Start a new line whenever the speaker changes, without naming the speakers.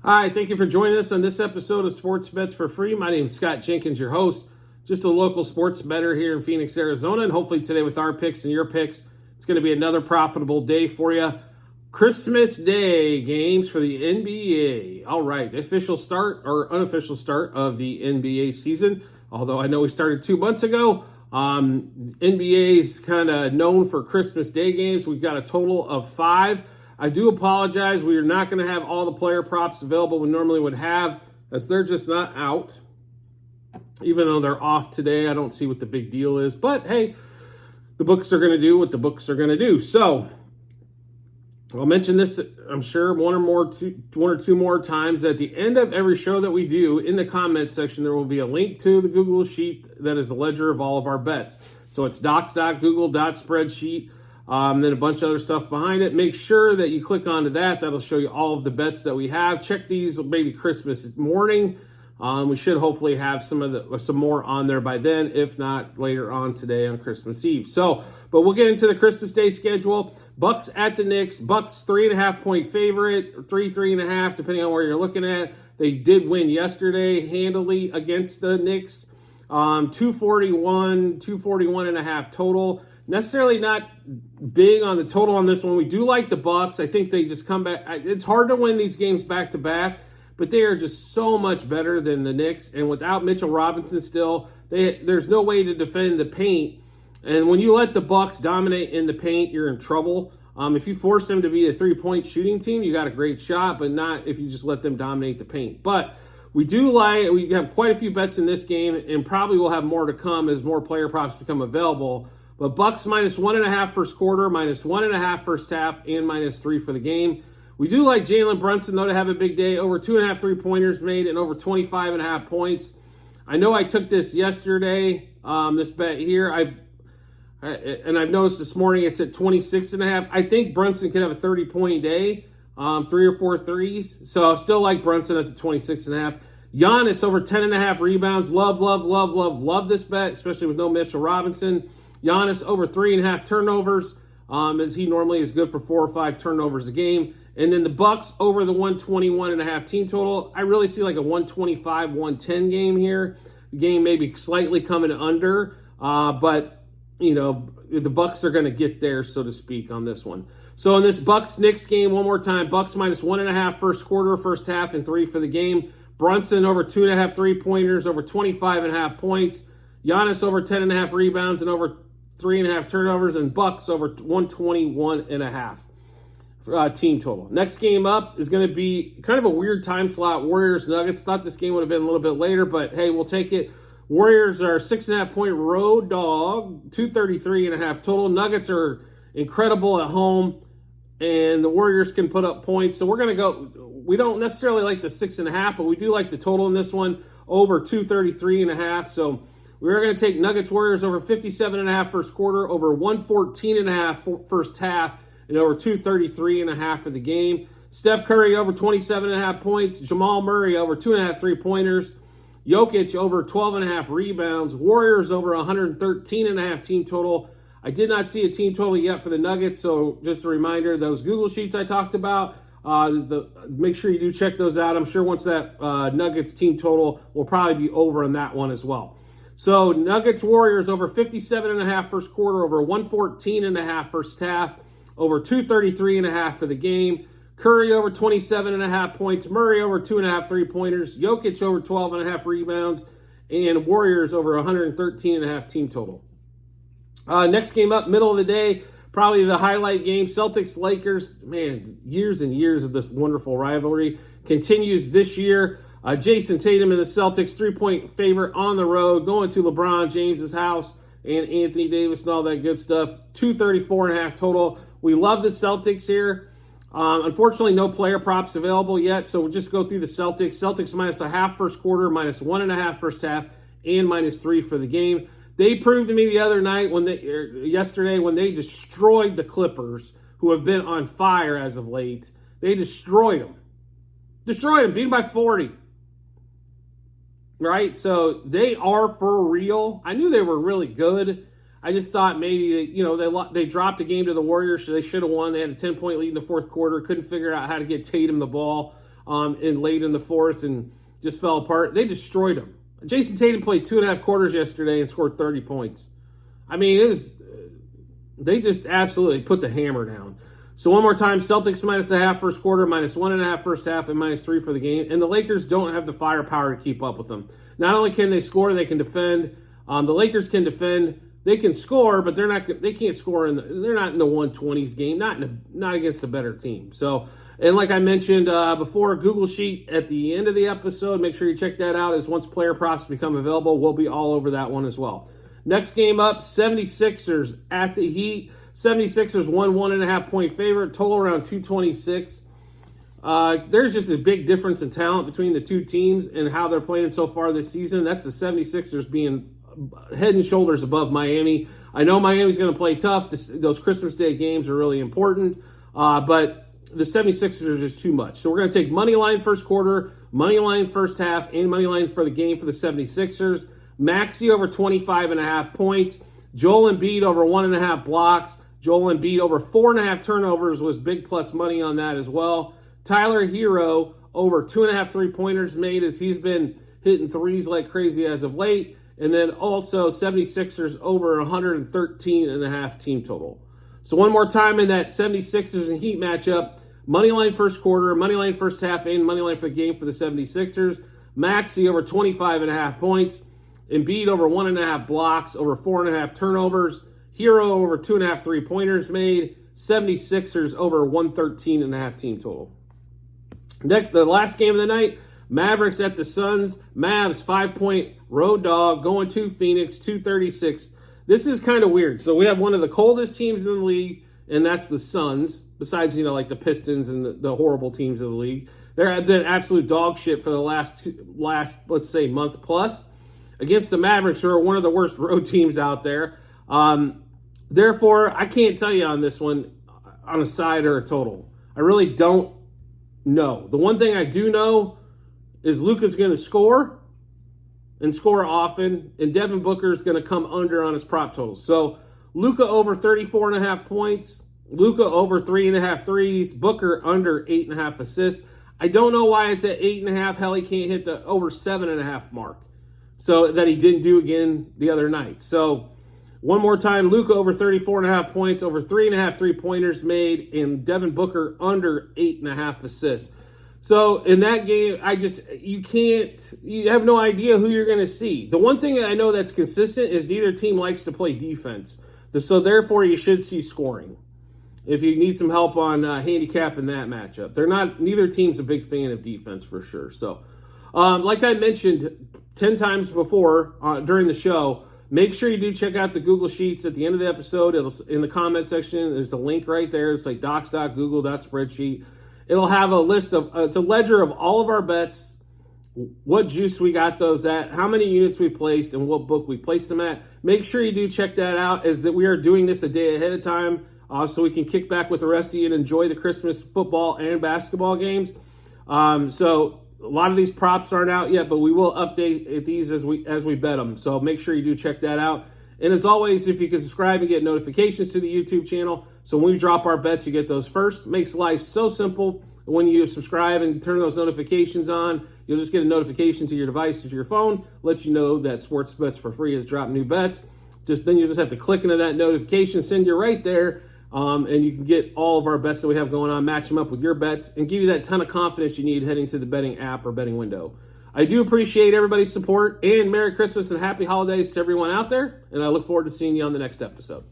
Hi, thank you for joining us on this episode of Sports Bets for Free. My name is Scott Jenkins, your host, just a local sports bettor here in Phoenix, Arizona. And hopefully today with our picks and your picks, it's going to be another profitable day for you. Christmas Day games for the NBA. All right, the official start or unofficial start of the NBA season. Although I know we started 2 months ago. NBA is kind of known for Christmas Day games. We've got a total of 5. I do apologize. We are not going to have all the player props available we normally would have, as they're just not out. Even though they're off today, I don't see what the big deal is. But hey, the books are going to do what the books are going to do. So I'll mention this, I'm sure, one or two more times. At the end of every show that we do, in the comment section, there will be a link to the Google Sheet that is a ledger of all of our bets. So it's docs.google.spreadsheet. Then a bunch of other stuff behind it. Make sure that you click onto that. That'll show you all of the bets that we have. Check these maybe Christmas morning. We should hopefully have some more on there by then, if not later on today on Christmas Eve. But we'll get into the Christmas Day schedule. Bucks at the Knicks. Bucks 3.5 point favorite, 3.5, depending on where you're looking at. They did win yesterday handily against the Knicks. 241 and a half total. Necessarily not big on the total on this one. We do like the Bucks. I think they just come back. It's hard to win these games back to back, but they are just so much better than the Knicks. And without Mitchell Robinson still, there's no way to defend the paint. And when you let the Bucks dominate in the paint, you're in trouble. If you force them to be a 3-point shooting team, you got a great shot, but not if you just let them dominate the paint. But we have quite a few bets in this game, and probably will have more to come as more player props become available. But Bucks minus 1.5 first quarter, minus 1.5 first half, and minus 3 for the game. We do like Jalen Brunson, though, to have a big day. Over 2.5 3-pointers made and over 25.5 points. I know I took this yesterday, this bet here. I've noticed this morning it's at 26.5. I think Brunson could have a 30-point day, 3 or 4 threes. So I still like Brunson at the 26.5. Giannis over 10.5 rebounds. Love this bet, especially with no Mitchell Robinson. Giannis over 3.5 turnovers, as he normally is good for 4 or 5 turnovers a game. And then the Bucks over the 121.5 team total. I really see like a 125-110 game here. The game may be slightly coming under, but you know the Bucks are going to get there, so to speak, on this one. So in this Bucks-Knicks game, one more time, Bucks minus 1.5 first quarter, first half, and 3 for the game. Brunson over 2.5 3-pointers, over 25.5 points. Giannis over 10.5 rebounds and over 3.5 turnovers, and Bucks over 121.5 team total. Next game up is going to be kind of a weird time slot. Warriors Nuggets. Thought this game would have been a little bit later, but hey, we'll take it. Warriors are 6.5 point road dog, 233.5 total. Nuggets are incredible at home, and the Warriors can put up points. So we're going to go. We don't necessarily like the 6.5, but we do like the total in this one, over 233.5. So we're going to take Nuggets Warriors over 57.5 first quarter, over 114.5 first half, and over 233.5 for the game. Steph Curry over 27.5 points. Jamal Murray over 2.5 3-pointers. Jokic over 12.5 rebounds. Warriors over 113.5 team total. I did not see a team total yet for the Nuggets, so just a reminder, those Google Sheets I talked about, make sure you do check those out. I'm sure once that Nuggets team total will probably be over on that one as well. So Nuggets Warriors over 57.5 first quarter, over 114.5 first half, over 233.5 for the game. Curry over 27.5 points, Murray over 2.5 3-pointers, Jokic over 12.5 rebounds, and Warriors over 113.5 team total. Next game up, middle of the day, probably the highlight game, Celtics Lakers. Man, years and years of this wonderful rivalry continues this year. Jason Tatum and the Celtics, 3-point favorite on the road, going to LeBron James's house and Anthony Davis and all that good stuff. 234.5 total. We love the Celtics here. Unfortunately, no player props available yet, so we'll just go through the Celtics. Celtics minus 0.5 first quarter, minus 1.5 first half, and minus 3 for the game. They proved to me the other night, yesterday, when they destroyed the Clippers, who have been on fire as of late. They destroyed them. Beat them by 40. Right? So they are for real. I knew they were really good. I just thought maybe, they dropped a game to the Warriors, so they should have won. They had a 10-point lead in the fourth quarter. Couldn't figure out how to get Tatum the ball. in late in the fourth and just fell apart. They destroyed them. Jason Tatum played 2.5 quarters yesterday and scored 30 points. I mean, they just absolutely put the hammer down. So one more time, Celtics -0.5 first quarter, -1.5 first half, and -3 for the game. And the Lakers don't have the firepower to keep up with them. Not only can they score, they can defend. The Lakers can defend. They can score, but they can't score. They're not in the 120s game, not against a better team. So, and like I mentioned before, Google Sheet at the end of the episode, make sure you check that out, as once player props become available, we'll be all over that one as well. Next game up, 76ers at the Heat. 76ers won 1.5 point favorite, total around 226. There's just a big difference in talent between the two teams and how they're playing so far this season. That's the 76ers being head and shoulders above Miami. I know Miami's going to play tough. Those Christmas Day games are really important, but the 76ers are just too much. So we're going to take money line first quarter, money line first half, and money line for the game for the 76ers. Maxey over 25.5 points. Joel Embiid over 1.5 blocks. Joel Embiid over 4.5 turnovers was big plus money on that as well. Tyler Hero over 2.5 3-pointers made, as he's been hitting threes like crazy as of late. And then also 76ers over 113.5 team total. So one more time in that 76ers and Heat matchup, moneyline first quarter, moneyline first half, and moneyline for the game for the 76ers. Maxey over 25.5 points. Embiid over 1.5 blocks, over 4.5 turnovers. Hero over 2.5 3-pointers made. 76ers over 113.5 team total. Next, the last game of the night, Mavericks at the Suns. Mavs 5-point road dog going to Phoenix, 236. This is kind of weird. So we have one of the coldest teams in the league, and that's the Suns. Besides, like the Pistons and the horrible teams of the league, they're been absolute dog shit for the last let's say month plus against the Mavericks, who are one of the worst road teams out there. Therefore, I can't tell you on this one on a side or a total. I really don't know. The one thing I do know is Luka's going to score and score often, and Devin Booker is going to come under on his prop totals. So Luka over 34.5 points, Luka over 3.5 threes, Booker under 8.5 assists. I don't know why it's at 8.5. Hell, he can't hit the over 7.5 mark. So that he didn't do again the other night. So one more time, Luka over 34.5 points, over 3.5 3-pointers made, and Devin Booker under 8.5 assists. So in that game, you have no idea who you're going to see. The one thing I know that's consistent is neither team likes to play defense. So therefore, you should see scoring if you need some help on handicapping that matchup. Neither team's a big fan of defense for sure. So like I mentioned 10 times before during the show, make sure you do check out the Google Sheets at the end of the episode. In the comment section, there's a link right there. It's like docs.google.spreadsheet. It'll have a list of, it's a ledger of all of our bets, what juice we got those at, how many units we placed, and what book we placed them at. Make sure you do check that out, as that we are doing this a day ahead of time so we can kick back with the rest of you and enjoy the Christmas football and basketball games. So a lot of these props aren't out yet, but we will update these as we bet them. So make sure you do check that out. And as always, if you can subscribe and get notifications to the YouTube channel, so when we drop our bets, you get those first. Makes life so simple. When you subscribe and turn those notifications on, you'll just get a notification to your device, to your phone, let you know that Sports Bets for Free has dropped new bets. Then you just have to click into that notification, send you right there, and you can get all of our bets that we have going on, match them up with your bets, and give you that ton of confidence you need heading to the betting app or betting window. I do appreciate everybody's support, and Merry Christmas and Happy Holidays to everyone out there, and I look forward to seeing you on the next episode.